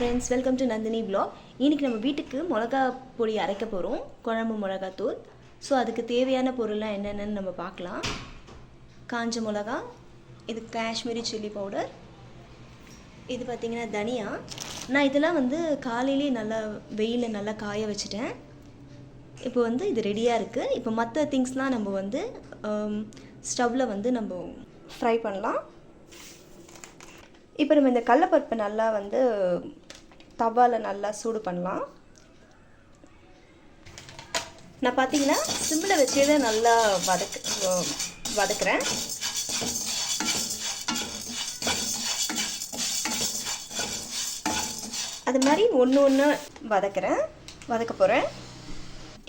Friends, welcome to Nandini vlog. இன்றைக்கி நம்ம வீட்டுக்கு மிளகா பொடி அரைக்க போகிறோம், குழம்பு மிளகாத்தூள். ஸோ அதுக்கு தேவையான பொருள்லாம் என்னென்னு நம்ம பார்க்கலாம். காஞ்ச மிளகா, இது காஷ்மீரி சில்லி பவுடர், இது பார்த்திங்கன்னா தனியா. நான் இதெல்லாம் காலையிலே நல்லா வெயிலில் நல்லா காய வச்சுட்டேன். இப்போ இது ரெடியாக இருக்குது. இப்போ மற்ற திங்ஸ்லாம் நம்ம ஸ்டவ்வில் நம்ம ஃப்ரை பண்ணலாம். இப்போ நம்ம இந்த கடலைப்பருப்பை நல்லா தவாவில் நல்லா சூடு பண்ணலாம். நான் பார்த்தீங்கன்னா சிம்மில் வச்சே தான் நல்லா வதக்குறேன். அது மாதிரி ஒன்று வதக்க போகிறேன்.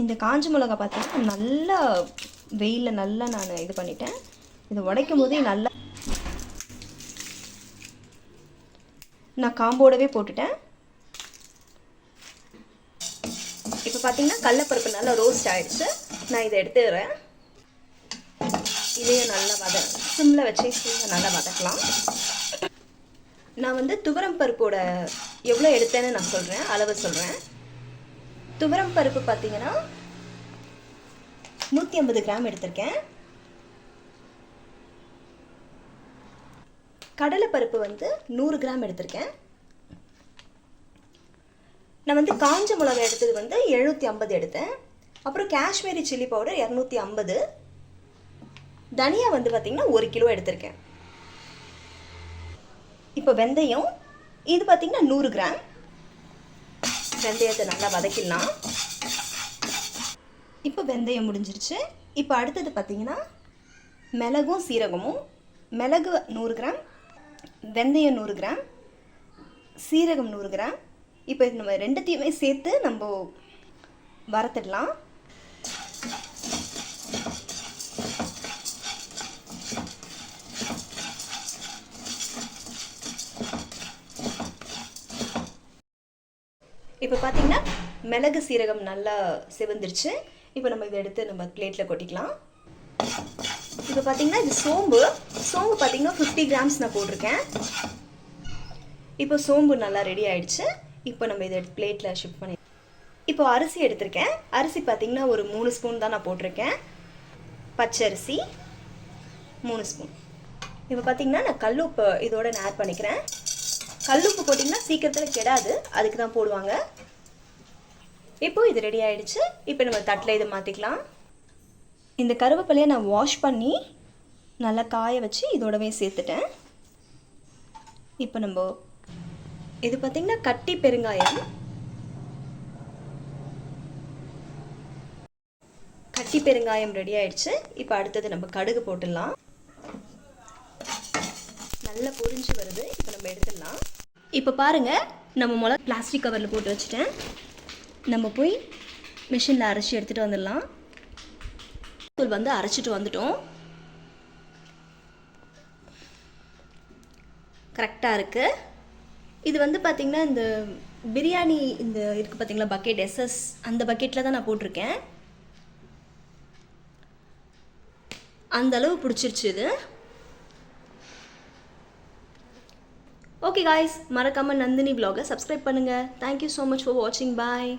இந்த காஞ்ச மிளகா பார்த்தீங்கன்னா நல்லா வெயிலில் நல்லா நான் இது பண்ணிட்டேன். இதை உடைக்கும் போதே நல்லா நான் காம்போடவே போட்டுட்டேன். இப்போ பார்த்தீங்கன்னா கடலைப்பருப்பு நல்லா ரோஸ்ட் ஆகிடுச்சு. நான் இதை எடுத்துக்கிறேன். இதையும் நல்லா சிம்மில் வச்சு நல்லா வதக்கலாம். நான் துவரம் பருப்போட எவ்வளோ எடுத்தேன்னு நான் சொல்கிறேன், அளவு சொல்கிறேன். துவரம் பருப்பு பார்த்தீங்கன்னா 150 கிராம் எடுத்திருக்கேன். கடலைப்பருப்பு 100 கிராம் எடுத்திருக்கேன். நான் காஞ்ச மிளகாய் எடுத்தது 750 எடுத்தேன். அப்புறம் காஷ்மீரி சில்லி பவுடர் 250. தனியா பார்த்தீங்கன்னா 1 கிலோ எடுத்திருக்கேன். இப்போ வெந்தயம், இது பார்த்தீங்கன்னா 100 கிராம். வெந்தயத்தை நல்லா வதக்கிடலாம். இப்போ வெந்தயம் முடிஞ்சிருச்சு. இப்போ அடுத்தது பார்த்தீங்கன்னா மிளகும் சீரகமும். மிளகு 100 கிராம், வெந்தயம் 100 கிராம், சீரகம் 100 கிராம். இப்போ இது நம்ம ரெண்டுத்தையுமே சேர்த்து நம்ம வறுத்துடலாம். இப்போ பார்த்தீங்கன்னா மிளகு சீரகம் நல்லா சிவந்துருச்சு. இப்போ நம்ம இதை எடுத்து நம்ம பிளேட்டில் கொட்டிக்கலாம். இப்போ பார்த்தீங்கன்னா இது சோம்பு பார்த்தீங்கன்னா 50 கிராம்ஸ் நான் போட்டிருக்கேன். இப்போ சோம்பு நல்லா ரெடி ஆயிடுச்சு. இப்போ நம்ம இதை பிளேட்டில் ஷிஃப்ட் பண்ணி இப்போ அரிசி எடுத்திருக்கேன். அரிசி பார்த்தீங்கன்னா ஒரு 3 ஸ்பூன் தான் நான் போட்டிருக்கேன். பச்சரிசி 3 ஸ்பூன். இப்போ பார்த்தீங்கன்னா நான் கல்லுப்பு இதோட நான் ஆட் பண்ணிக்கிறேன். கல்லுப்பு போட்டிங்கன்னா சீக்கிரத்தில் கெடாது, அதுக்கு தான் போடுவாங்க. இப்போ இது ரெடி ஆயிடுச்சு. இப்போ நம்ம தட்டில் இதை மாற்றிக்கலாம். இந்த கருவேப்பிலையை நான் வாஷ் பண்ணி நல்லா காய வச்சு இதோடவே சேர்த்துட்டேன். இப்போ நம்ம இது பார்த்திங்கன்னா கட்டி பெருங்காயம். கட்டி பெருங்காயம் ரெடி ஆயிடுச்சு. இப்போ அடுத்தது நம்ம கடுகு போட்டுடலாம். நல்லா பொரிஞ்சு வருது. இப்போ நம்ம எடுத்துடலாம். இப்போ பாருங்கள், நம்ம மிளகா பிளாஸ்டிக் கவரில் போட்டு வச்சுட்டேன். நம்ம போய் மிஷினில் அரைச்சி எடுத்துகிட்டு வந்துடலாம். தூள் அரைச்சிட்டு வந்துட்டோம். கரெக்டாக இருக்குது. இது பார்த்திங்கன்னா இந்த பிரியாணி இந்த இருக்குது பார்த்திங்களா பக்கெட், எஸ்எஸ் அந்த பக்கெட்டில் தான் நான் போட்டிருக்கேன். அந்த அளவு பிடிச்சிருச்சு இது. ஓகே காய்ஸ், மறக்காமல் நந்தினி வ்ளாகை சப்ஸ்கிரைப் பண்ணுங்கள். தேங்க்யூ ஸோ மச் ஃபார் வாட்சிங். பாய்.